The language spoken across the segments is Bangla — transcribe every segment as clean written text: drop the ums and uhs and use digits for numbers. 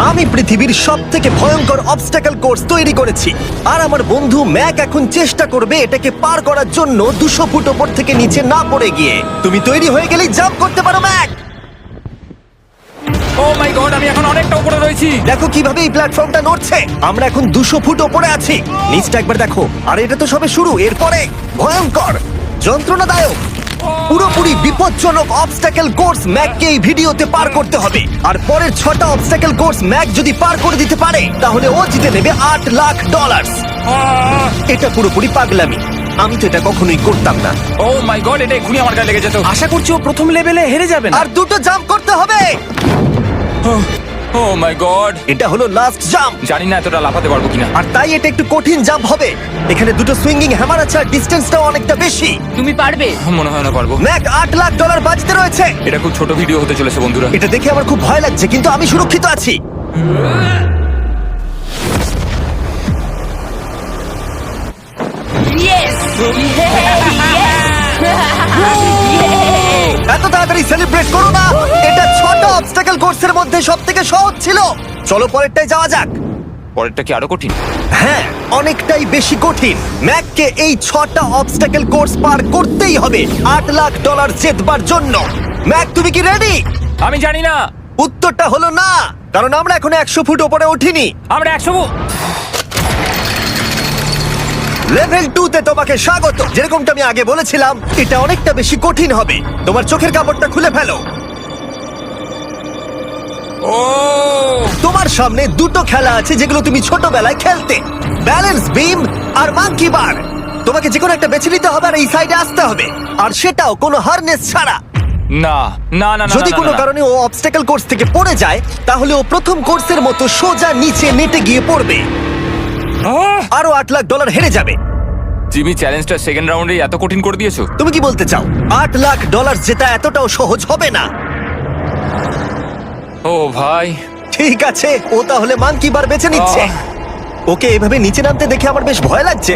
আমি পৃথিবীর সবথেকে ভয়ঙ্কর অবস্টাকেল কোর্স তৈরি করেছি, আর আমার বন্ধু ম্যাক এখন চেষ্টা করবে এটাকে পার করার জন্য 200 ফুট ওপর থেকে নিচে না পড়ে গিয়ে। তুমি তৈরি হয়ে গেলেই জাম্প করতে পারো ম্যাক। ও মাই গড, আমি এখন অনেকটা উপরে রয়েছি। দেখো কিভাবে এই প্ল্যাটফর্মটা নড়ছে। আমরা এখন 200 ফুট ওপরে আছি। নিচটা একবার দেখো। আর এটা তো সবে শুরু, এরপরে ভয়ঙ্কর, যন্ত্রণাদায়ক, পুরোপুরি বিপজ্জনক অবস্টাকেল কোর্স ম্যাককে এই ভিডিওতে পার করতে হবে। আর পরের 6টা অবস্টাকেল কোর্স ম্যাক যদি পার করে দিতে পারে তাহলে ও জিতে নেবে $8 লাখ। এটা পুরোপুরি পাগলামি, আমি তো এটা কখনোই করতাম না। ও মাই গড, এটা এক্ষুনি আমার গায়ে লেগে যেত। আশা করছি ও প্রথম লেভেলে হেরে যাবে না। আর 2টো জাম্প করতে হবে। ও মাই গড, এটা হলো লাস্ট জাম্প, জানি না এতটা লাফাতে পারবো কিনা। আর তাই এটা একটু কঠিন জাম্প হবে। এখানে 2টো সুইঙ্গিং হ্যামার আছে আর ডিসটেন্সটাও অনেকটা বেশি। তুমি পারবে। মনে হয় না পারবো। ম্যাক $8 লাখ বাজিতে রয়েছে। এটা খুব ছোট ভিডিও হতে চলেছে বন্ধুরা। এটা দেখে আমার খুব ভয় লাগছে, কিন্তু আমি সুরক্ষিত আছি। ইয়েস এত তাড়াতাড়ি সেলিব্রেট করো না। এটা 6টা অবস্টাকেল কোর্সের মধ্যে সবথেকে সহজ ছিল। চলো পরেরটায় যাওয়া যাক। পরেরটা কি আরো কঠিন? হ্যাঁ, অনেকটাই বেশি কঠিন। ম্যাককে এই 6টা অবস্টাকেল কোর্স পার করতেই হবে $8 লাখ জেতবার জন্য। ম্যাক, তুমি কি রেডি? আমি জানি না। উত্তরটা হলো না, কারণ আমরা এখনো 100 ফুট উপরে উঠিনি। আমরা 100 লেভেল 2 তে তোমাকে স্বাগত। যেরকমটা আমি আগে বলেছিলাম, এটা অনেকটা বেশি কঠিন হবে। তোমার চোখের কাপড়টা খুলে ফেলো। ও তোমার সামনে 2টো খেলা আছে যেগুলো তুমি ছোটবেলায় খেলতে, ব্যালেন্স বিম আর মাঙ্কি বার। তোমাকে যে কোনো একটা বেছে নিতে হবে আর এই সাইডে আসতে হবে, আর সেটাও কোনো হারনেস ছাড়া। না না না না, যদি না, কোনো না, না। কারণে ও অবস্টাকেল কোর্স থেকে পড়ে যায়, তাহলে ও প্রথম কোর্সের মতো সোজা নিচে নেটে গিয়ে পড়বে, আরো $8 লাখ হেরে যাবে। জিমি, চ্যালেঞ্জটা সেকেন্ড রাউন্ডে এত কঠিন করে দিয়েছো। তুমি কি বলতে চাও $8 লাখ জেতা এতটাও সহজ হবে না? ও ভাই, ঠিক আছে, ও তাহলে মাঙ্কি বার বেছে নিচ্ছে। ওকে এভাবে নিচে নামতে দেখে আমার বেশ ভয় লাগছে।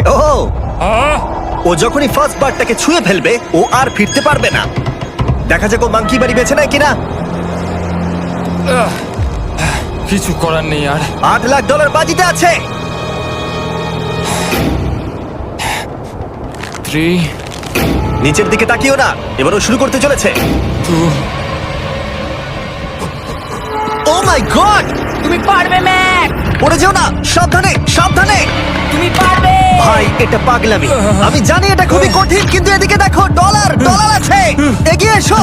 ও যখনই ফার্স্ট বারটাকে ছুঁয়ে ফেলবে ও আর ফিরতে পারবে না। দেখা যাক ও মাঙ্কি বাড়ি বেছে নেয় কিনা। কিছু করার নেই আর। $8 লাখ বাজিতে আছে। 3 নিচের দিকে তাকিও না, এবারও শুরু করতে চলেছে। 2 ও মাই গড, তুমি পারবে ম্যাক। পড়ে যেও না, সাবধানে সাবধানে। তুমি পারবে। ভাই, এটা পাগলামি। আমি জানি এটা খুবই কঠিন, কিন্তু এদিকে দেখো, ডলার আছে। এগিয়ে এসো।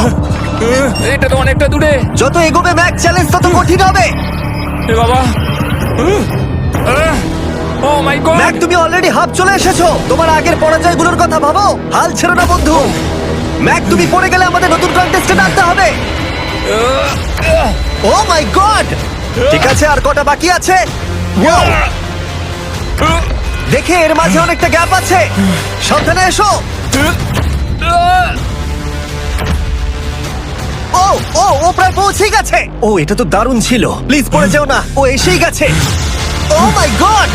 এটা তো অনেকটা দূরে। যত এগোবে ম্যাক চ্যালেঞ্জ তত কঠিন হবে। এ বাবা, ও মাই গড। ম্যাক, তুমি অলরেডি হাফ চলে এসেছো। তোমার আগের পরাজয়গুলোর কথা ভাবো, হাল ছেড়ো না বন্ধু। ম্যাক, তুমি পড়ে গেলে আমাদের নতুন কন্টেস্টে আনতে হবে। ও মাই গড, ঠিক আছে, আর কটা বাকি আছে? Wow! দেখে এর মাঝে অনেকটা গ্যাপ আছে। সাবধানে এসো। ও ও ও প্রায় পৌঁছে গেছে। ও, এটা তো দারুণ ছিল। প্লিজ পড়ে যেও না, ও এসেই গেছে। ও মাই গড,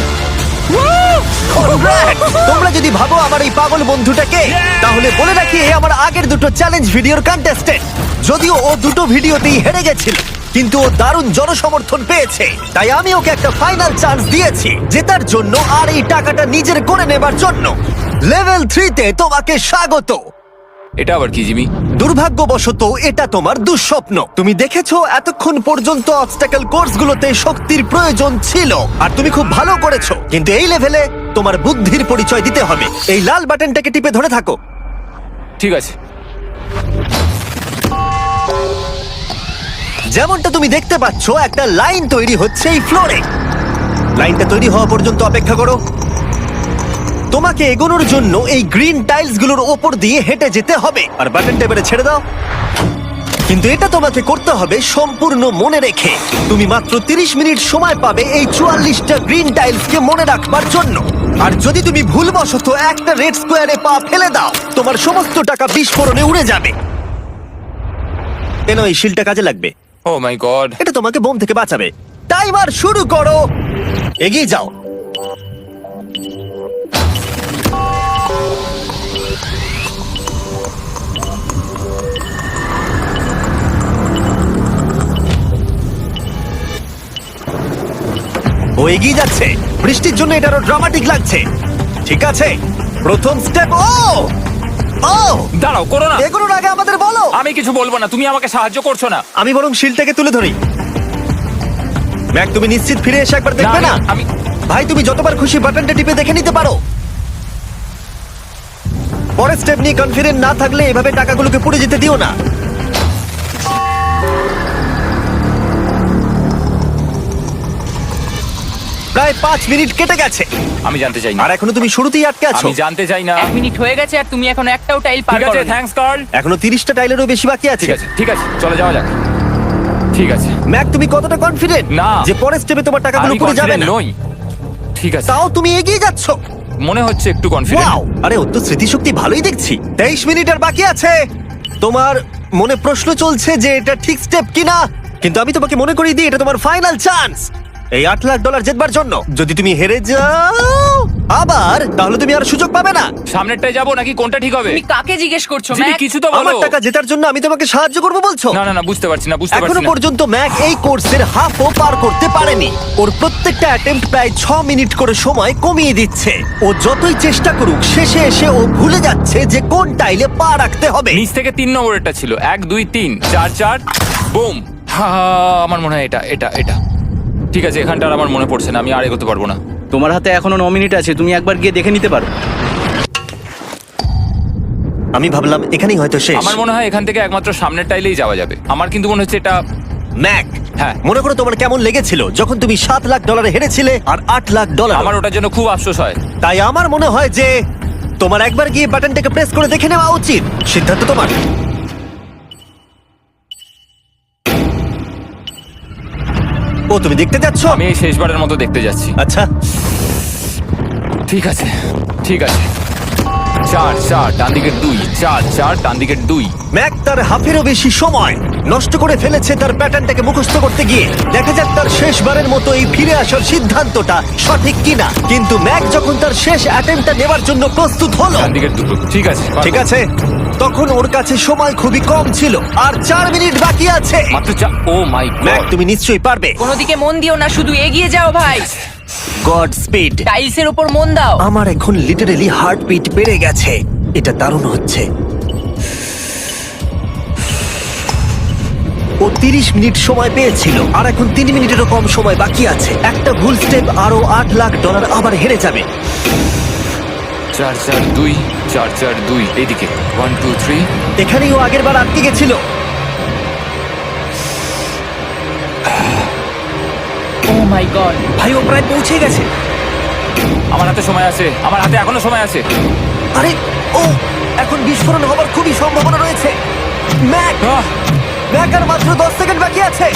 তোমরা যদি ভাবো আমার এই পাগল বন্ধুটাকে, তাহলে বলে রাখি এ আমার আগের 2টো চ্যালেঞ্জ ভিডিওর কন্টেস্টেন্ট। যদিও ও 2টো ভিডিওতেই হেরে গেছিল, কিন্তু ও দারুণ জনসমর্থন পেয়েছে, তাই আমি ওকে একটা ফাইনাল চান্স দিয়েছি জেতার জন্য আর এই টাকাটা নিজের করে নেবার জন্য। লেভেল 3 তে তোমাকে স্বাগত। এটা আবার কি জিমি? দুর্ভাগ্যবশত এটা তোমার দুঃস্বপ্ন। তুমি দেখেছো এতক্ষণ পর্যন্ত অবস্টাকেল কোর্সগুলোতে শক্তির প্রয়োজন ছিল, আর তুমি খুব ভালো করেছো, কিন্তু এই লেভেলে তোমার বুদ্ধির পরিচয় দিতে হবে। এই লাল বাটনটাকে টিপে ধরে থাকো। ঠিক আছে। যেমনটা তুমি দেখতে পাচ্ছ, একটা লাইন তৈরি হচ্ছে এই ফ্লোরে। লাইনটা তৈরি হওয়া পর্যন্ত অপেক্ষা করো। তোমাকে এগোনোর জন্য এই গ্রিন টাইলস গুলোর ওপর দিয়ে হেঁটে যেতে হবে, আর বাটনটা এবারে ছেড়ে দাও। কিন্তু এটা তোমাকে করতে হবে সম্পূর্ণ মনে রেখে। তুমি মাত্র 30 মিনিট সময় পাবে এই 44টা গ্রিন টাইলসকে মনে রাখবার জন্য। আর যদি তুমি ভুলবশত একটা রেড স্কোয়ারে পা ফেলে দাও, তোমার সমস্ত টাকা বিস্ফোরণে উড়ে যাবে। এই শিলটা কাজে লাগবে। ও মাই গড। এটা তোমাকে বোম থেকে বাঁচাবে। টাইমার শুরু করো, এগিয়ে যাও। ও এগিয়ে যাচ্ছে। বৃষ্টির জন্য এটা আরো ড্রামাটিক লাগছে। ঠিক আছে, প্রথম স্টেপ। ও ও দাঁড়াও, করো না। এগুলোর আগে আমাদের বলো। আমি কিছু বলবো না, তুমি আমাকে সাহায্য করছো না। আমি বরং শিলটাকে তুলে ধরি। ম্যাক, তুমি নিশ্চিত ফিরে এসে একবার দেখবে না? আমি ভাই, তুমি যতবার খুশি বাটনটা টিপে দেখে নিতে পারো। পরের স্টেপ নিয়ে কনফিডেন্ট না থাকলে এভাবে টাকাগুলোকে পুড়ে যেতে দিও না। প্রায় 5 মিনিট কেটে গেছে আমি জানতে চাই না। আর এখনো তুমি শুরুতেই আটকে আছো। আমি জানতে চাই না। 1 মিনিট হয়ে গেছে আর তুমি এখন একটাও টাইল পার ঠিক আছে, করোনি। Thanks Carl. এখনো 30টা টাইলেরও বেশি বাকি আছে। ঠিক আছে, ঠিক আছে, চলে যাওয়া যাক। ঠিক আছে, ম্যাক, তুমি কতটা কনফিডেন্ট না। যে পরের স্টেপে তোমার টাকাগুলো আমি পুড়ে যাবে confident না? নই। ঠিক আছে, তাও তুমি এগিয়ে যাচ্ছ। মনে হচ্ছে একটু কনফিডেন্ট। ওয়াও! আরে ওর তো স্মৃতিশক্তি ভালোই দেখছি। 23 মিনিট আর বাকি আছে। তোমার মনে প্রশ্ন চলছে যে এটা ঠিক স্টেপ কিনা, কিন্তু আমি তোমাকে মনে করিয়ে দিই এটা তোমার ফাইনাল চান্স এই $8 লাখ জেতবার জন্য। যদি তুমি হেরে যাও আবার, তাহলে তুমি আর সুযোগ পাবে না। সামনেরটায় যাবো নাকি কোনটা ঠিক হবে? তুমি কাকে জিজ্ঞেস করছো জিমি, ম্যাক? কিছু তো আমার বলো। টাকা জেতার জন্য আমি তোমাকে সাহায্য করবো বলছো? না না না, বুঝতে পারছি না, বুঝতে এখনো পারছি না। পর্যন্ত ম্যাক এই কোর্সের হাফও পার করতে পারেনি। ওর প্রত্যেকটা অ্যাটেম্প্ট প্রায় 6 মিনিট করে সময় কমিয়ে দিচ্ছে। ও যতই চেষ্টা করুক, শেষে এসে ও ভুলে যাচ্ছে যে কোন টাইলে পা রাখতে হবে। নিচ থেকে 3 নম্বরেরটা ছিল 1 2 3 4 4 বুম। আমার মনে হয় এটা এটা এটা ঠিক আছে। এখানটা আর আমার মনে পড়ছে না, আমি আর এগোতে পারবো না। তোমার হাতে এখনো 9 মিনিট আছে, তুমি একবার গিয়ে দেখে নিতে পারো। আমি ভাবলাম এখানেই হয়তো শেষ। আমার মনে হয় এখান থেকে একমাত্র সামনের টাইলেই যাওয়া যাবে। আমার কিন্তু মনে হচ্ছে এটা। ম্যাক, হ্যাঁ। মনে করো তোমার কেমন লেগেছিল যখন তুমি $7 লাখ হেরেছিলে আর $8 লাখ। আমার ওটার জন্য খুব আফসোস হয়। তাই আমার মনে হয় যে তোমার একবার গিয়ে বাটনটাকে প্রেস করে দেখে নেওয়া উচিত। সিদ্ধান্ত তোমার। ও, তুমি দেখতে যাচ্ছ? আমি এই শেষবারের মতো দেখতে যাচ্ছি। আচ্ছা, ঠিক আছে, ঠিক আছে। 4 4 ডান দিকের 2, 4 4 ডান দিকের 2। ম্যাক তার হাফেরও বেশি সময় নষ্ট করে ফেলেছে তার প্যাটার্নটাকে মুখস্থ করতে গিয়ে। দেখা যাক তার শেষবারের মতো এই ফিরে আসার সিদ্ধান্তটা সঠিক কিনা। কিন্তু ম্যাক যখন তার শেষ অ্যাটেম্পটা নেবার জন্য প্রস্তুত হলো, ডান দিকের 2। ঠিক আছে, ঠিক আছে, তখন ওর কাছে সময় খুবই কম ছিল আর 4 মিনিট বাকি আছে। মাত্র 4। ও মাই ম্যাক, গড। তুমি নিশ্চয়ই পারবে। কোনো দিকে মন দিও না, শুধু এগিয়ে যাও ভাই। God speed. টাইলসের উপর মন দাও। আমার এখন লিটারালি হার্টবিট বেড়ে গেছে। এটা দারুণ হচ্ছে। ও 30 মিনিট সময় পেয়েছিল আর এখন 3 মিনিটেরও কম সময় বাকি আছে। একটা ভুল স্টেপ আরো $8 লাখ আবার হেরে যাবে। 4 4 2 4 4 2 এইদিকে 1 2 3। এখানেই ও আগের বার আটকে গেছিল। ও মাই গড। ভাই, ও প্রায় পৌঁছে গেছে। আমার হাতে সময় আছে, আমার হাতে এখনো সময় আছে। আরে, ও এখন বিস্ফোরণ হবার খুবই সম্ভাবনা রয়েছে। ম্যাক, আহ, ম্যাক আর মাত্র 10 সেকেন্ড বাকি আছে।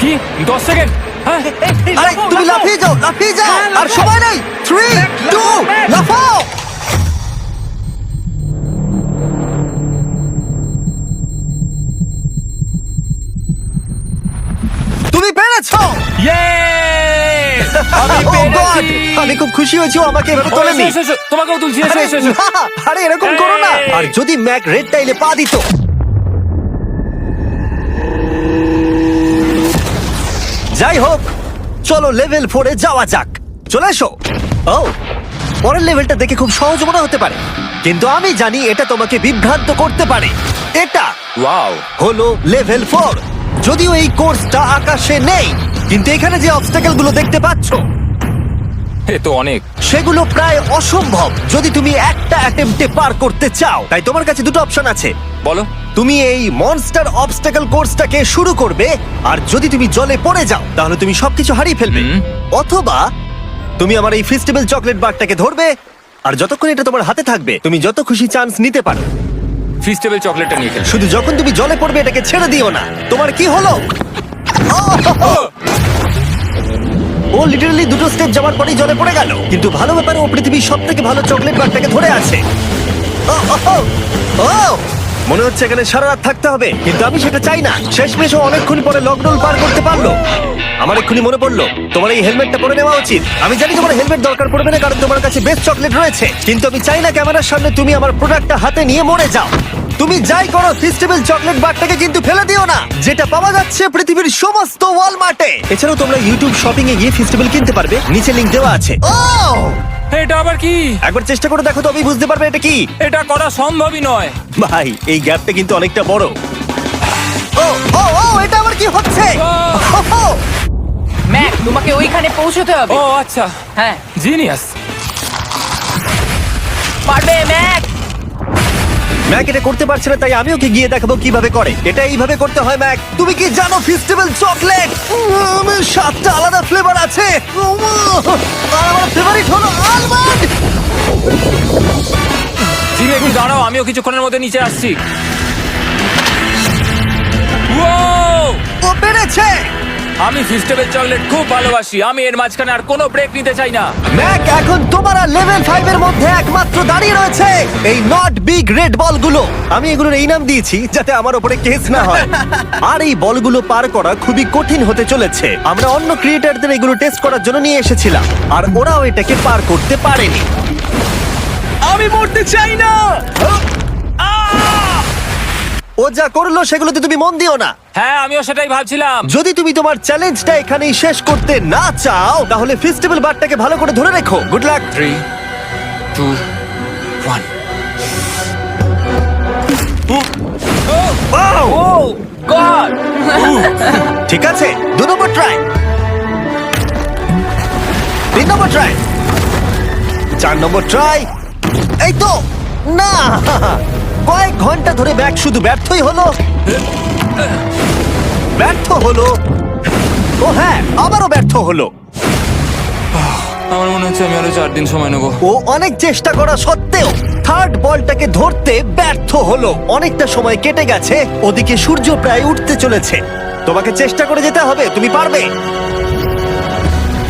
কি 10 সেকেন্ড? হ্যাঁ, আরে তুমি লাফিয়ে যাও, লাফিয়ে যাও। আর সময় নেই। 3 2 লাফাও। তুমি পেরেছো। Yay! আমি Oh God! পেরেছি। আমি খুব খুশি হয়েছি ও আমাকে এভাবে ও, তোলেনি। এসো, এসো, এসো। তোমাকেও তুলছি, এসো, আরে এসো, এসো। না, আরে এরকম করো না। এই। আর যদি ম্যাক রেড টাইলে পা দিত। যাই হোক, চলো লেভেল 4 এ যাওয়া যাক। চলে এসো। ও, পরের লেভেলটা দেখে খুব সহজ মনে হতে পারে, কিন্তু আমি জানি এটা তোমাকে বিভ্রান্ত করতে পারে। এটা ওয়াও, হলো লেভেল 4। যদিও এই কোর্সটা আকাশে নেই, কিন্তু এখানে যে অবস্টাকেল গুলো দেখতে পাচ্ছ এ তো অনেক। সেগুলো প্রায় অসম্ভব যদি তুমি একটা অ্যাটেম্পটে পার করতে চাও। তাই তোমার কাছে দুটো অপশন আছে। বলো। তুমি এই মনস্টার অবস্টাকেল কোর্সটাকে শুরু করবে, আর যদি তুমি জলে পড়ে যাও তাহলে তুমি সবকিছু হারিয়ে ফেলবে। হুম। অথবা তুমি আমার এই ফেস্টিভ্যাল চকলেট বারটাকে ধরবে, আর যতক্ষণ এটা তোমার হাতে থাকবে তুমি যত খুশি চান্স নিতে পারো। ফিস্টেবল চকলেটটা নিয়ে খেলছি। শুধু যখন তুমি জলে পড়বে এটাকে ছেড়ে দিও না। তোমার কি হলো? ও লিটারালি দুটো স্টেপ যাওয়ার পরেই জলে পড়ে গেল। কিন্তু ভালো ব্যাপারে ও পৃথিবীর সবথেকে ভালো চকলেট বারটাকে ধরে আছে। ও, ও, ও, ও! মনে হচ্ছে এখানে সারা রাত থাকতে হবে, কিন্তু আমি সেটা চাই না। শেষমেশ ও অনেকক্ষণ পরে লকডাউন পার করতে পারলো। আমার এক্ষুনি মনে পড়লো তোমার এই হেলমেটটা পরে নেওয়া উচিত। আমি জানি তোমার হেলমেট দরকার পড়বে না কারণ তোমার কাছে বেস্ট চকলেট রয়েছে, কিন্তু আমি চাই না ক্যামেরার সামনে তুমি আমার প্রোডাক্টটা হাতে নিয়ে মরে যাও। তুমি যাই করো ফেস্টিভ্যাল চকলেট বারটাকে কিন্তু ফেলে দিও না, যেটা পাওয়া যাচ্ছে পৃথিবীর সমস্ত ওয়ালমার্টে। এছাড়াও তোমরা ইউটিউব শপিং এ গিয়ে ফেস্টিভ্যাল কিনতে পারবে, নিচে লিংক দেওয়া আছে। ও এটা আবার কি? একবার চেষ্টা করে দেখো তবেই বুঝতে পারবে এটা কি। এটা করা সম্ভবই নয়। ভাই এই গ্যাপটা কিন্তু অনেকটা বড়। ও ও ও এটা আবার কি হচ্ছে? ও, ম্যাক, তোমাকে ওইখানে পৌঁছতে হবে। ও আচ্ছা, হ্যাঁ, জিনিয়াস। পারবে ম্যাক। ম্যাক এটা করতে পারছে না, তাই আমি ওকে গিয়ে দেখাবো কিভাবে করে। এটা এইভাবে করতে হয় ম্যাক। তুমি কি জানো ফেস্টিভ্যাল চকলেট 7টা আলাদা ফ্লেভার আছে, আর আমার ফেভারিট হলো আলমন্ড। জিমি একটু দাঁড়াও, আমিও কিছুক্ষণের মধ্যে নিচে আসছি। Wow! ও পেরেছে। আমি ফেস্টিভ্যাল চকলেট খুব ভালোবাসি। আমি এর মাঝখানে আর কোনো ব্রেক নিতে চাই না। ম্যাক এখন তোমার আর লেভেল 5 এর মধ্যে একমাত্র দাঁড়িয়ে রয়েছে এই নট বিগ রেড বলগুলো। আমি এগুলোর এই নাম দিয়েছি যাতে আমার উপরে কেস না হয়। আর এই বলগুলো পার করা খুবই কঠিন হতে চলেছে। আমরা অন্য ক্রিয়েটরদের এগুলো টেস্ট করার জন্য নিয়ে এসেছিলাম, আর ওরাও এটাকে পার করতে পারেনি। আমি মরতে চাই না। ও যা করলো সেগুলোতে তুমি মন দিও না। হ্যাঁ, আমিও সেটাই ভাবছিলাম। যদি তুমি তোমার চ্যালেঞ্জটা এখানেই শেষ করতে না চাও তাহলে ফেস্টিভ্যাল বারটাকে ভালো করে ধরে রেখো। Good luck. 3, 2, 1। ও গড! ঠিক আছে, 2 নম্বর ট্রাই, 3 নম্বর ট্রাই, 4 নম্বর ট্রাই। এই তো না, কয়েক ঘন্টা ধরে ব্যাগ শুধু ব্যর্থই হলো, ব্যর্থ হলো। ও হ্যাঁ, আবারও ব্যর্থ হলো। আমার মনে হচ্ছে আমি আরো 4 দিন সময় নেবো। ও অনেক চেষ্টা করা সত্ত্বেও থার্ড বলটাকে ধরতে ব্যর্থ হলো। অনেকটা সময় কেটে গেছে, ওদিকে সূর্য প্রায় উঠতে চলেছে। তোমাকে চেষ্টা করে যেতে হবে, তুমি পারবে।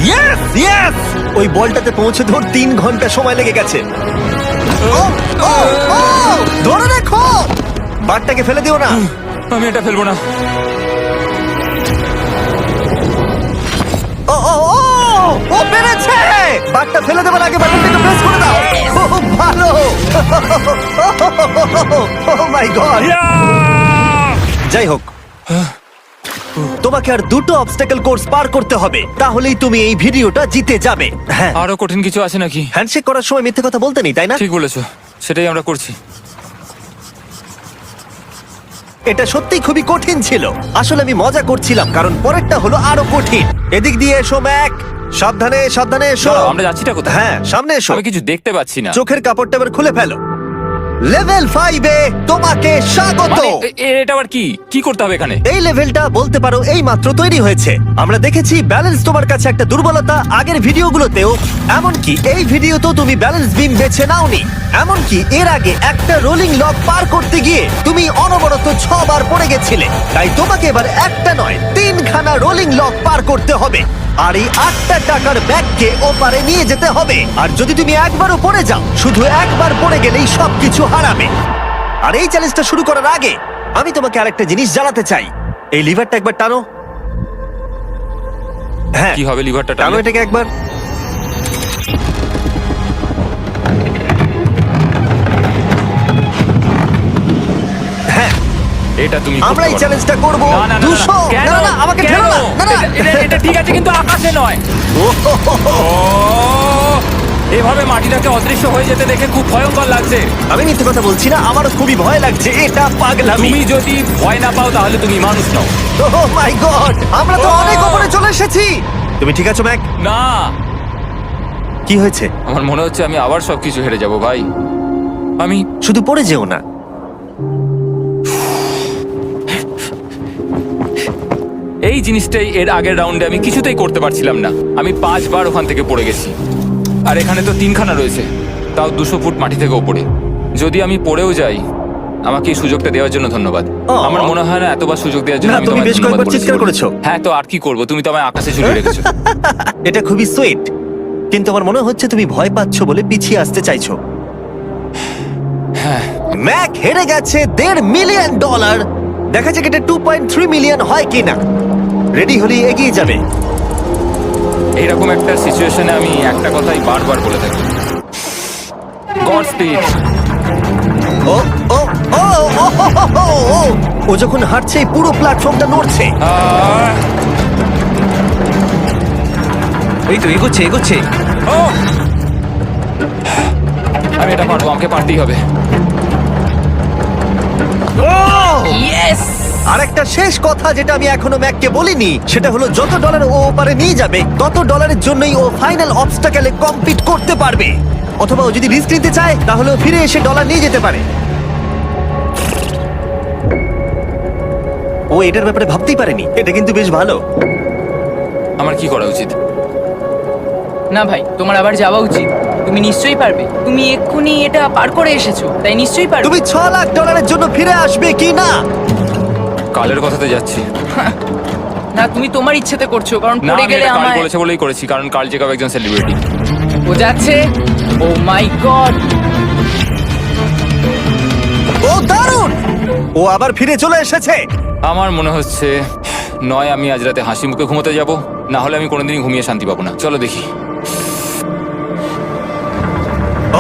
ইয়েস ইয়েস, ওই বলটাতে পৌঁছে ধর 3 ঘন্টা সময় লেগে গেছে। ও ও ও ধরে রাখো, বারটাকে ফেলে দিও না। আমি এটা ফেলবো না। ও ও ও ও পেরেছে। বারটা ফেলে দেবার আগে বাটনটাকে প্রেস করে দাও। খুব ভালো। ও মাই গড। যাই হোক, তোমাকে আর 2টো অবস্টাকেল কোর্স পার করতে হবে, তাহলেই তুমি এই ভিডিওটা জিতে যাবে। হ্যাঁ, আরো কঠিন কিছু আছে নাকি? হ্যান্ডশেক করার সময় মিথ্যে কথা বলতে নেই, তাই না? ঠিক বলেছো, সেটাই আমরা করছি। এটা সত্যি খুবই কঠিন ছিল। আসলে আমি মজা করছিলাম কারণ পরেরটা হলো আরো কঠিন। এদিক দিয়ে এসো ম্যাক, সাবধানে সাবধানে এসো। দাঁড়াও, আমরা যাচ্ছিটা কোথায়? হ্যাঁ, সামনে এসো। আমি কিছু দেখতে পাচ্ছি না। চোখের কাপড়টা এবার খুলে ফেলো। লেভেল 5 এ তোমাকে স্বাগত। মানে, এটা আবার কি কি করতে হবে এখানে? এই লেভেলটা বলতে পারো এই মাত্র তৈরি হয়েছে। আমরা দেখেছি ব্যালেন্স তোমার কাছে একটা দুর্বলতা আগের ভিডিওগুলোতেও, এমনকি এই ভিডিওতেও তুমি ব্যালেন্স বিম বেছে নাওনি। এমনকি এর আগে একটা রোলিং লক পার করতে গিয়ে তুমি অনবরত 6 বার পড়ে গেছিলে। তাই তোমাকে এবার একটা নয় 3খানা রোলিং লক পার করতে হবে, আর এই 8টা টাকার ব্যাগকে ওপারে নিয়ে যেতে হবে। আর যদি তুমি একবারও পড়ে যাও, শুধু একবার পড়ে গেলেই সবকিছু হারাবে। আর এই চ্যালেঞ্জটা শুরু করার আগে আমি তোমাকে আরেকটা জিনিস জানাতে চাই। এই লিভারটা একবার টানো। হ্যাঁ, কি হবে লিভারটা টানো টানলে? এটাকে একবার। হ্যাঁ, এটা তুমি আমরা করতে এই পারো। চ্যালেঞ্জটা করব। না, না, না, না, 200 কেন? না না আমাকে কেন? ঠেলো না। না না এটা ঠিক আছে কিন্তু আকাশে নয়। ও, এভাবে মাটিটাকে অদৃশ্য হয়ে যেতে দেখে খুব ভয়ঙ্কর লাগছে। আমি মিথ্যে কথা বলছি না, আমারও খুবই ভয় লাগছে। এটা পাগলামি। তুমি যদি ভয় না পাও তাহলে তুমি মানুষ নও। ও মাই গড, আমরা তো Oh! অনেক উপরে চলে এসেছি। তুমি ঠিক আছো ম্যাক? না, কি হয়েছে? আমার মনে হচ্ছে আমি আবার সবকিছু হেরে যাব ভাই। আমি শুধু পড়ে যেও না। এই জিনিসটাই এর আগের রাউন্ডে আমি কিছুতেই করতে পারছিলাম না। আমি 5 বার ওখান থেকে পড়ে গেছি, আর এখানে তো 3খানা রয়েছে, তাও 200 ফুট মাটি থেকে ওপরে। যদি আমি পড়েও যাই, আমাকে এই সুযোগটা দেওয়ার জন্য ধন্যবাদ। আমার মনে হয় না এতবার সুযোগ দেওয়ার জন্য না, আমি তুমি তোমায় বেশ ধন্যবাদ কয়েকবার চিৎকার বলেছি। করেছো। হ্যাঁ, তো আর কি করব, তুমি তো আমায় আকাশে ঝুলিয়ে রেখেছো। এটা খুবই সুইট, কিন্তু আমার মনে হচ্ছে তুমি ভয় পাচ্ছ বলে পিছিয়ে আসতে চাইছো। হ্যাঁ, ম্যাক হেরে গেছে $1.5 মিলিয়ন। দেখা যাক এটা 2.3 মিলিয়ন হয় কিনা। রেডি হলেই এগিয়ে যাবে। এইরকম একটা সিচুয়েশনে আমি একটা কথাই বারবার বলে থাকি, গড স্পিড। ও ও ও ও, ও, ও, ও, ও যখন হাঁটছে এই পুরো প্ল্যাটফর্মটা নড়ছে। এই তো এগোচ্ছে এগোচ্ছে। আমি এটা পারবো, আমাকে পারতেই হবে। ইয়েস! আর একটা শেষ কথা যেটা আমি এখনো ম্যাককে বলিনি, সেটা হলো যত ডলার ও ওপারে নিয়ে যাবে তত ডলারের জন্যই ও ফাইনাল অবস্টাকেলে কমপ্লিট করতে পারবে। অথবা ও যদি রিস্ক নিতে চায় তাহলে ও ফিরে এসে ডলার নিয়ে যেতে পারে। ও এটার ব্যাপারে ভাবতেই পারেনি। এটা কিন্তু বেশ ভালো। আমার কি করা উচিত? না ভাই, তোমার আবার যাওয়া উচিত। তুমি নিশ্চয়ই পারবে। তুমি এক্ষুনি এটা পার করে এসেছো, তাই নিশ্চয়ই পারবে। তুমি 6 লাখ ডলারের জন্য ফিরে আসবে কি না? কালের কথাতে যাচ্ছি। না, তুমি তোমার ইচ্ছেতে করছো, কারণ না, পড়ে আমি গেলে এটা কাল আমায়। বলেছে বলেই করেছি, কারণ কাল জেকাব একজন সেলিব্রিটি। ও যাচ্ছে। ও মাই গড! ও দারুণ! ও আবার ফিরে চলে এসেছে। আমার মনে হচ্ছে নয় আমি আজ রাতে হাসি মুখে ঘুমোতে যাব, না হলে আমি কোনোদিনই ঘুমিয়ে শান্তি পাবো না। চলো দেখি।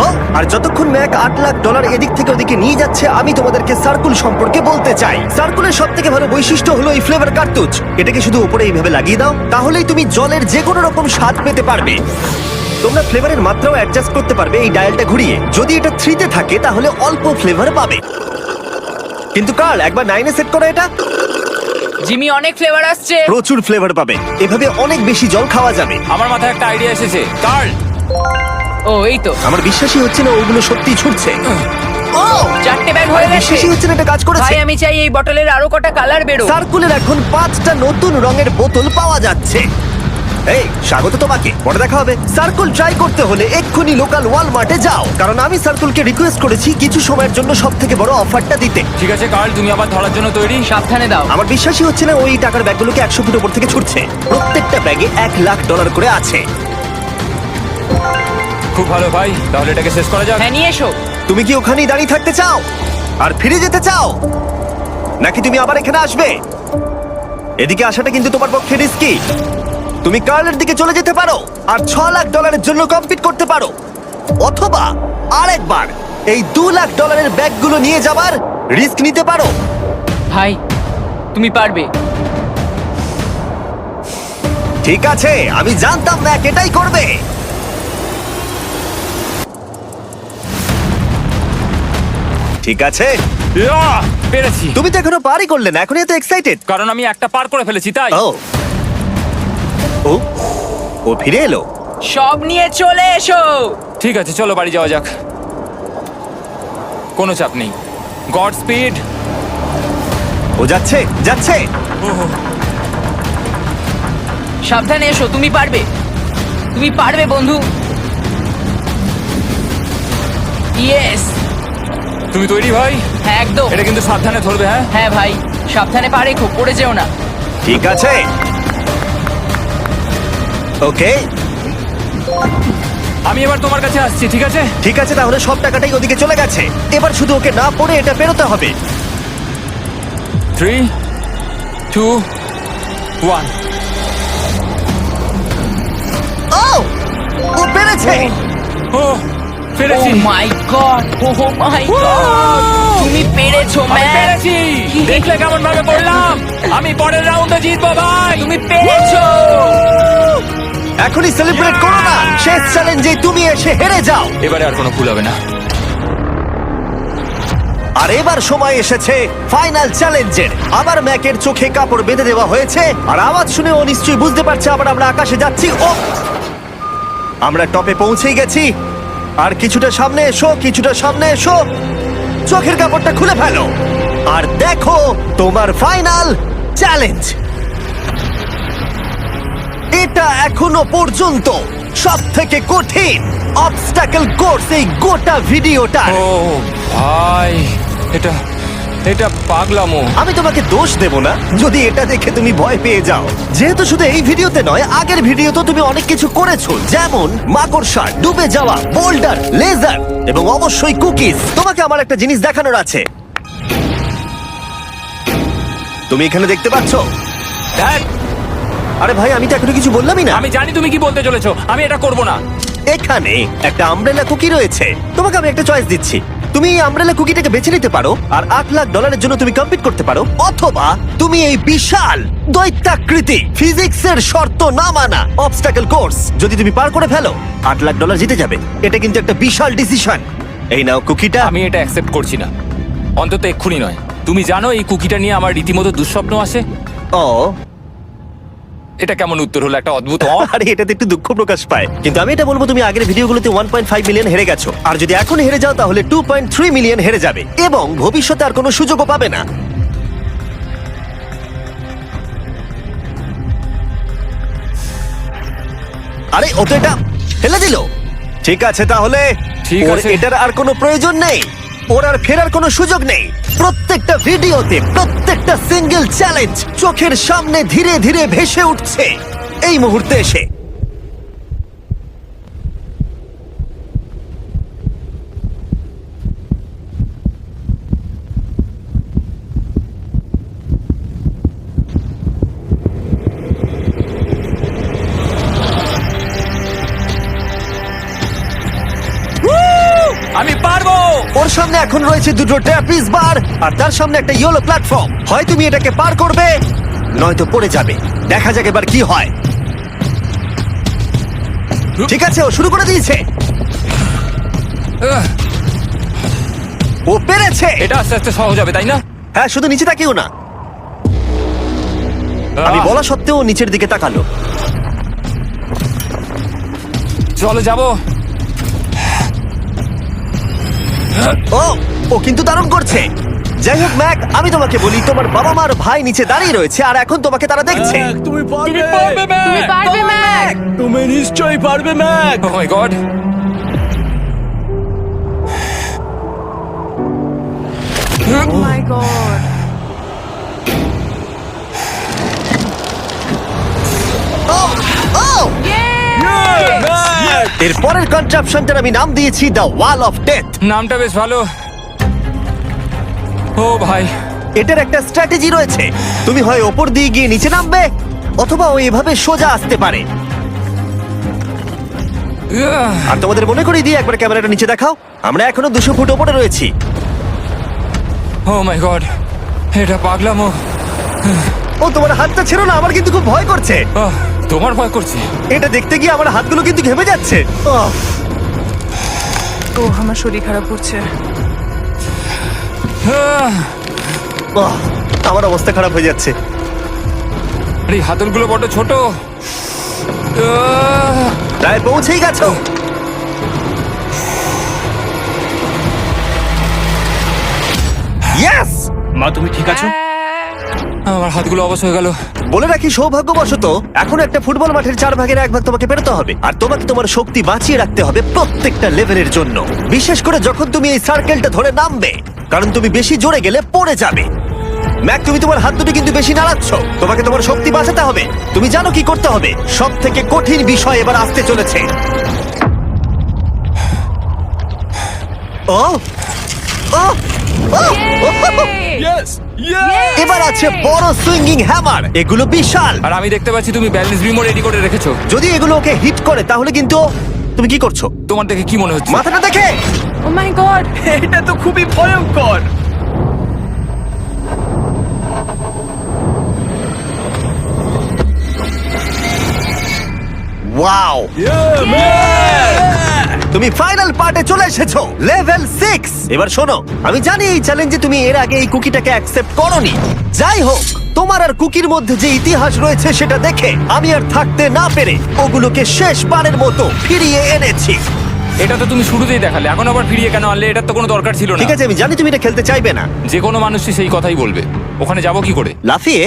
ও আর যতক্ষণ ম্যাক 8 লাখ ডলার এদিক থেকে ওদিকে নিয়ে যাচ্ছে, আমি তোমাদেরকে সার্কুল সম্পর্কে বলতে চাই। সার্কুলের সব থেকে ভালো বৈশিষ্ট্য হলো এই ফ্লেভার কার্তুজ। এটাকে শুধু উপরে এইভাবে লাগিয়ে দাও, তাহলেই তুমি জলের যে কোনো রকম স্বাদ পেতে পারবে। তোমরা ফ্লেভারের মাত্রাও অ্যাডজাস্ট করতে পারবে এই ডায়ালটা ঘুরিয়ে। যদি এটা 3 তে থাকে তাহলে অল্প ফ্লেভার পাবে, কিন্তু কাল একবার 9 এ সেট করো এটা। জিমি, অনেক ফ্লেভার আসছে। প্রচুর ফ্লেভার পাবে, এভাবে অনেক বেশি জল খাওয়া যাবে। আমার মাথায় একটা আইডিয়া এসেছে, কার্ল। ও এই তো, আমার বিশ্বাসই হচ্ছে না ওগুলো সত্যি ছুটছে। ও 4টে ব্যাগ হয়ে গেছে। বিশ্বাসই হচ্ছে না এটা কাজ করেছে। ভাই, আমি চাই এই বটলের আরো কটা কালার বেরো। সার্কুলের এখন 5টা নতুন রঙের বোতল পাওয়া যাচ্ছে। এই স্বাগত তোমাকে, পরে দেখা হবে। সার্কুল ট্রাই করতে হলে এক্ষুনি লোকাল ওয়ালমার্টে যাও, কারণ আমি সার্কুলকে রিকোয়েস্ট করেছি কিছু সময়ের জন্য সবথেকে বড় অফারটা দিতে। ঠিক আছে কার্ল, তুমি আবার ধরার জন্য তৈরি? সাবধানে দাও। আমার বিশ্বাসই হচ্ছে না ওই টাকার ব্যাগগুলোকে 100 ফুট উপর থেকে ছুটছে। প্রত্যেকটা ব্যাগে 1 লাখ ডলার করে আছে। খুব ভালো ভাই, তাহলে এটাকে শেষ করা যাক। হ্যাঁ, নিয়ে এসো। তুমি কি ওখানেই দাঁড়িয়ে থাকতে চাও আর ফিরে যেতে চাও, নাকি তুমি আবার এখানে আসবে? এদিকে আসাটা কিন্তু তোমার পক্ষে রিস্কি। তুমি কার্লের দিকে চলে যেতে পারো আর 6 লাখ ডলারের জন্য কম্পিট করতে পারো, অথবা আরেকবার এই 2 লাখ ডলারের ব্যাগগুলো নিয়ে যাবার রিস্ক নিতে পারো। ভাই, তুমি পারবে। ঠিক আছে, আমি জানতাম ম্যাক এটাই করবে। ঠিক আছে, ইয়াহ! পেরেছি, তুমি তো এখনো পারই করলে না, এখনই এত এক্সাইটেড। কারণ আমি একটা পার করে ফেলেছি তাই। ও ও ও ফিরে এলো। সব নিয়ে চলে এসো। ঠিক আছে, চলো বাড়ি যাওয়া যাক। কোনো চাপ নেই। God speed. ও যাচ্ছে যাচ্ছে। সাবধানে এসো, তুমি পারবে। তুমি পারবে বন্ধু। ইয়েস! তুমি তৈরি ভাই? হ্যাঁ, একদম। এটা কিন্তু সাবধানে ধরবে, হ্যাঁ? হ্যাঁ ভাই, সাবধানে পারে, খুব পড়ে যেও না। ঠিক আছে, ওকে আমি এবার তোমার কাছে আসছি, ঠিক আছে? ঠিক আছে, তাহলে সব টাকাটাই ওদিকে চলে গেছে। এবার শুধু ওকে না পড়ে এটা পেরোতে হবে। 3, 2, 1। ও ও পেরেছে। ও ও পেরেছি। মাই গড! O my god! তুমি পেরেছো আমি ম্যান! পেরেছি। দেখলে কেমন ভাবে করলাম? আমি পরের রাউন্ডে জিতবো ভাই। তুমি পেরেছো! এখনই সেলিব্রেট করো না, শেষ চ্যালেঞ্জে তুমি এসে হেরে যাও। এবারে আর কোনো ভুল হবে না। আর এবার সময় এসেছে ফাইনাল চ্যালেঞ্জের। আবার ম্যাকের চোখে কাপড় বেঁধে দেওয়া হয়েছে, আর আওয়াজ শুনে ও নিশ্চয়ই বুঝতে পারছে আবার আমরা আকাশে যাচ্ছি। ও আমরা টপে পৌঁছেই গেছি। আর কিছুটা সামনে এসো, কিছুটা সামনে এসো। চোখের কাপড়টা খুলে ফেলো আর দেখো তোমার ফাইনাল চ্যালেঞ্জ। এটা এখনো পর্যন্ত সবথেকে কঠিন অবস্টাকেল কোর্স এই গোটা ভিডিওটা। ও ভাই, এটা এটা পাগলামো। আমি তোমাকে দোষ দেব না যদি এটা দেখে তুমি ভয় পেয়ে যাও, যেহেতু শুধু এই ভিডিওতে নয়, আগের ভিডিওতে তুমি অনেক কিছু করেছো, যেমন মাকড়সা, ডুবে যাওয়া, বোল্ডার, লেজার এবং অবশ্যই কুকিজ। তোমাকে আমার একটা জিনিস দেখানোর আছে। তুমি এখানে দেখতে পাচ্ছো? দেখ, আরে ভাই, আমি তো এখনো কিছু বললামই না। আমি জানি তুমি কি বলতে চলেছো, আমি এটা করব না। এখানে একটা আমব্রেলা কুকি রয়েছে, তোমাকে আমি একটা চয়েস দিচ্ছি। তুমি এই আমব্রেলা কুকিটাকে বেছে নিতে পারো আর $8 লাখ জন্য তুমি কম্পিট করতে পারো, অথবা তুমি এই বিশাল দৈত্যাকৃতি ফিজিক্সের শর্ত না মানা অবস্টাকল কোর্স যদি তুমি পার করে ফেলো, $8 লাখ জিতে যাবে। এটা কিন্তু একটা বিশাল ডিসিশন। এই নাও কুকিটা। আমি এটা অ্যাকসেপ্ট করছি না, অন্তত এক্ষুনি নয়। তুমি জানো এই কুকিটা নিয়ে আমার রীতিমতো দুঃস্বপ্ন আসে। ও, এটা কেমন উত্তর হলো, একটা অদ্ভুত আরে এটাতে একটু দুঃখ প্রকাশ পায়, কিন্তু আমি এটা বলবো তুমি আগের ভিডিওগুলোতে 1.5 মিলিয়ন হেরে গেছো, আর যদি এখন হেরে যাও তাহলে 2.3 মিলিয়ন হেরে যাবে এবং ভবিষ্যতে আর কোনো সুযোগও পাবে না। আরে ও তো এটা ফেলে দিল। ঠিক আছে তাহলে, ঠিক ওর আছে। এটার আর কোনো প্রয়োজন নেই, ওর আর ফেরার কোনো সুযোগ নেই। প্রত্যেকটা ভিডিওতে প্রত্যেকটা সিঙ্গেল চ্যালেঞ্জ চোখের সামনে ধীরে ধীরে ভেসে উঠছে এই মুহূর্তে এসে। আমি পারবো। ওর সামনে এখন রয়েছে দুটো ট্র্যাপিজ বার আর তার সামনে একটা ইয়েলো প্ল্যাটফর্ম। হয় তুমি এটাকে পার করবে নয়তো পড়ে যাবে। দেখা যাক এবার কি হয়। ঠিক আছে, ও শুরু করে দিয়েছে, আহ, ও পেরেছে। এটা আস্তে আস্তে সহজ হবে, তাই না? হ্যাঁ, শুধু নিচে তাকিও না। আমি বলা সত্ত্বেও ও নিচের দিকে তাকালো। চলো যাবো। ও ও কিন্তু দারুণ করছে। যাই হোক ম্যাক, আমি তোমাকে বলি তোমার বাবা মার ভাই নিচে দাঁড়িয়ে রয়েছে আর এখন তোমাকে তারা দেখছে। ম্যাক, তুমি পারবে। তুমি পারবে ম্যাক। তুমি নিশ্চয়ই পারবে Mac. Oh my god. Oh my god. Oh oh Mac! এর পরের কনট্রাপশনটার আমি নাম দিয়েছি দ্য ওয়াল অফ ডেথ। নামটা বেশ ভালো। ও ভাই, এটার একটা স্ট্র্যাটেজি রয়েছে। তুমি হয় ওপর দিয়ে গিয়ে নিচে নামবে, অথবা ও এভাবে সোজা আসতে পারে। আর তোমাদের মনে করিয়ে দিয়ে একবার ক্যামেরাটা নিচে দেখাও। আমরা এখনো 200 ফুট ওপরে রয়েছি। ও মাই গড, এটা পাগলামো। ও তোমার হাতটা ছেড়ো না, আমার কিন্তু খুব ভয় করছে। আহ, তোমার ভয় করছে? এটা দেখতে গিয়ে আমার হাতগুলো কিন্তু ঘেমে যাচ্ছে। আহ, ও আমার শরীর খারাপ করছে। আহ, আহ, আমার অবস্থা খারাপ হয়ে যাচ্ছে। এই হাতলগুলো বড় ছোট। আহ, প্রায় পৌঁছেই গেছো। ইয়েস! মা, তুমি ঠিক আছো? আমার হাতগুলো অবশ হয়ে গেল। বলে রাখি, সৌভাগ্যবশত এখন একটা ফুটবল মাঠের 4 ভাগের 1 ভাগ তোমাকে পেরোতে হবে, আর তোমাকে তোমার শক্তি বাঁচিয়ে রাখতে হবে প্রত্যেকটা লেভেলের জন্য, বিশেষ করে যখন তুমি এই সার্কেলটা ধরে নামবে, কারণ তুমি বেশি জোরে গেলে পড়ে যাবে। ম্যাক, তুমি তোমার হাত দুটো কিন্তু বেশি নাড়াচ্ছ। তোমাকে তোমার শক্তি বাঁচাতে হবে। তুমি জানো কি করতে হবে। সব থেকে কঠিন বিষয় এবার আসতে চলেছে। ও ও ও! ইয়েস! ইয়েস! এবার আছে বড় সুইঙ্গিং হ্যামার। এগুলো বিশাল। আর আমি দেখতে পাচ্ছি তুমি ব্যালেন্স বিমও রেডি করে রেখেছো। যদি এগুলো ওকে হিট করে তাহলে কিন্তু তুমি কি করছো? তোমার দেখে কি মনে হচ্ছে? মাথাটা দেখে। ও মাই গড। এটা তো খুবই ভয়ঙ্কর। ওয়াও, তুমি ফাইনাল পার্টে চলে এসেছো, লেভেল 6। এবার শোনো, আমি জানি এই চ্যালেঞ্জে তুমি এর আগে এই কুকিটাকে অ্যাকসেপ্ট করোনি। যাই হোক, তোমার আর কুকির মধ্যে যে ইতিহাস রয়েছে সেটা দেখে আমি আর থাকতে না পেরে ওগুলোকে শেষবারের মতো ফিরিয়ে এনেছি। এটা তো তুমি শুরুতেই দেখালে, এখন আবার ফিরিয়ে কেন আনলে? এটার তো কোনো দরকার ছিল না। ঠিক আছে, আমি জানি তুমি এটা খেলতে চাইবে না। যে কোনো মানুষই সেই কথাই বলবে। ওখানে যাবো কি করে? লাফিয়ে।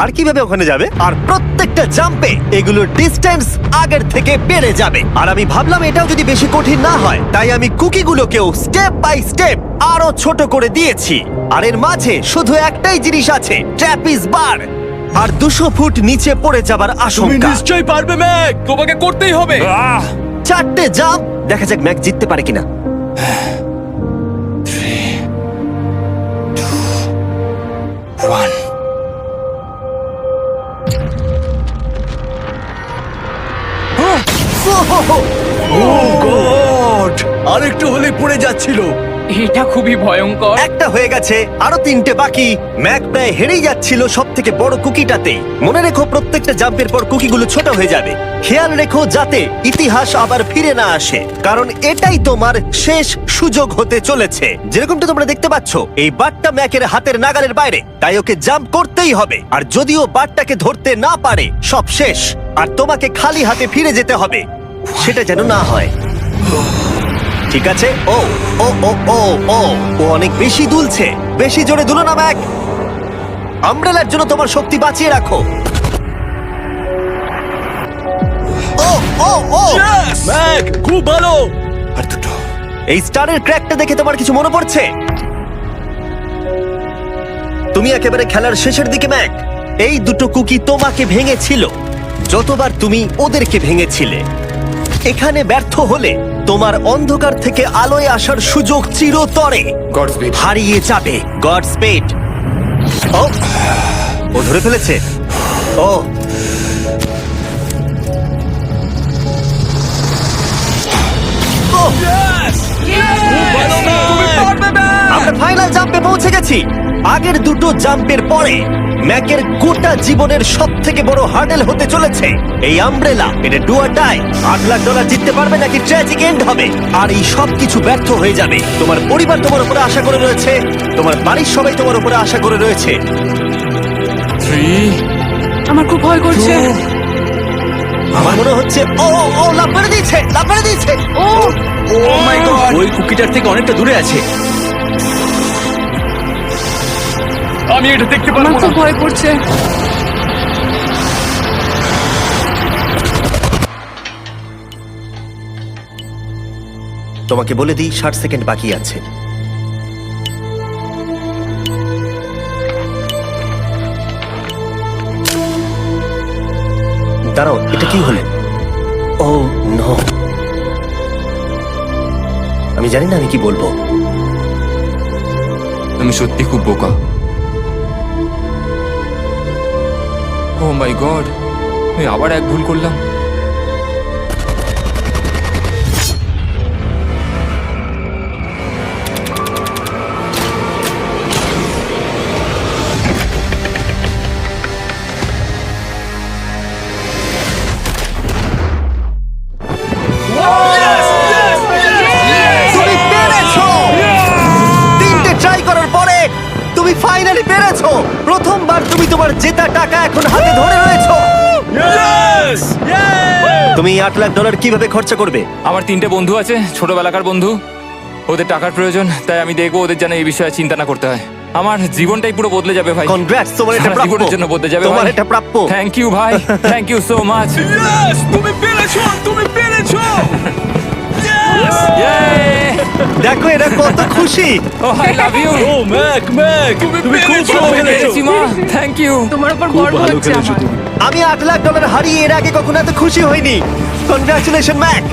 আর কিভাবে ওখানে যাবে? আর প্রত্যেকটা জাম্পে এগুলোর ডিস্টেন্স আগের থেকে বেড়ে যাবে। আর আমি ভাবলাম এটাও যদি বেশি কঠিন না হয়, তাই আমি কুকিগুলোকেও স্টেপ বাই স্টেপ আরো ছোট করে দিয়েছি। আর এর মাঝে শুধু একটাই জিনিস আছে, ট্র্যাপিজ বার। আর 200 ফুট নিচে পড়ে যাবার তুমি আশঙ্কা। নিশ্চয়ই পারবে ম্যাক, তোমাকে করতেই হবে। আহ! 4টে জাম্প। দেখা যাক ম্যাক জিততে পারে কিনা। 1 ও গড আরেকটু হলে পড়ে যাচ্ছিল। এটা খুবই ভয়ঙ্কর। একটা হয়ে গেছে, আরো 3টে বাকি। ম্যাক প্রায় হেরেই যাচ্ছিল সব থেকে বড় কুকিটাতে। মনে রেখো প্রত্যেকটা জাম্পের পর কুকিগুলো ছোট হয়ে যাবে। খেয়াল রেখো যাতে ইতিহাস আবার ফিরে না আসে, কারণ এটাই তোমার শেষ সুযোগ হতে চলেছে। যেরকমটা তোমরা দেখতে পাচ্ছ, এই বারটা ম্যাকের হাতের নাগালের বাইরে, তাই ওকে জাম্প করতেই হবে। আর যদিও বারটাকে ধরতে না পারে, সব শেষ। আর তোমাকে খালি হাতে ফিরে যেতে হবে, সেটা যেন না হয়। ঠিক আছে। ও ও ও ও ও ও অনেক বেশি দুলছে। বেশি জোরে দুলো না ম্যাক। আমব্রেলার জন্য তোমার শক্তি বাঁচিয়ে রাখো। ও ও ও ম্যাক খুব ভালো। আর দুটো। এই স্টারের ক্র্যাকটা দেখে তোমার কিছু মনে পড়ছে? তুমি একেবারে খেলার শেষের দিকে ম্যাক। এই দুটো কুকি তোমাকে ভেঙেছিল যতবার তুমি ওদেরকে ভেঙেছিলে। এখানে ব্যর্থ হলে তোমার অন্ধকার থেকে আলোয় আসার সুযোগ চিরতরে গডস্পিড। হারিয়ে যাবে। God speed. ও ও ধরে ফেলেছে। ও ও, আমরা ফাইনাল জাম্পে পৌঁছে গেছি। আগের দুটো জাম্পের পরে ম্যাকের গোটা জীবনের সব থেকে বড় হার্ডেল হতে চলেছে এই আমব্রেলা। এটা ডু অর ডাই। $8 লাখ জিততে পারবে নাকি ট্র্যাজিক এন্ড হবে। আর এই সব কিছু ব্যর্থ হয়ে যাবে। তোমার পরিবার তোমার উপরে আশা করে রয়েছে, তোমার বাড়ির সবাই তোমার উপরে আশা করে রয়েছে। 3 আমার খুব ভয় করছে। আমার মনে হচ্ছে ও ও, ও লাভ মেরে দিয়েছে, লাভ মেরে দিয়েছে। ও ও মাই গড ওই কুকিটার থেকে অনেকটা দূরে আছে। আমি এটা দেখতে আমার পারবো না। খুব ভয় করছে। তোমাকে বলে দিই 60 সেকেন্ড বাকি আছে। দাঁড়াও, এটা কি হলো? ও নো, আমি জানি না আমি কি বলবো। তুমি সত্যি খুব বোকা। ও মাই গড, আমি আবার এক ভুল করলাম। তুমি পেরেছো! 3টে ট্রাই করার পরে তুমি ফাইনালি পেরেছো। প্রথমবার তুমি তোমার জেতা টাকা এখন হাতে ধরে রয়েছো। ইয়েস! তুমি $8 লাখ কিভাবে খরচা করবে? আমার 3টে বন্ধু আছে, ছোটবেলাকার বন্ধু। ওদের টাকার প্রয়োজন, তাই আমি দেখবো ওদের যেন এই বিষয়ে চিন্তা না করতে হয়। আমার জীবনটাই পুরো বদলে যাবে ভাই। কনগ্রাটস, তোমার এটা সারা প্রাপ্য। জীবনের জন্য বদলে যাবে তোমার ভাই। এটা প্রাপ্য। থ্যাংক ইউ ভাই, thank you so much. Yes! তুমি পেরেছো! তুমি পেরেছো! দেখো এরা কত খুশি। Oh I love you. Oh Mac Mac তুমি খুব ভালো খেলেছো। মা, থ্যাংক ইউ। তোমার উপর খুব গর্ব ভালো হচ্ছে খেলেছো আমার। তুমি। আমি $8 লাখ হারিয়ে এর আগে কখনো এত খুশি হইনি। Congratulation Mac.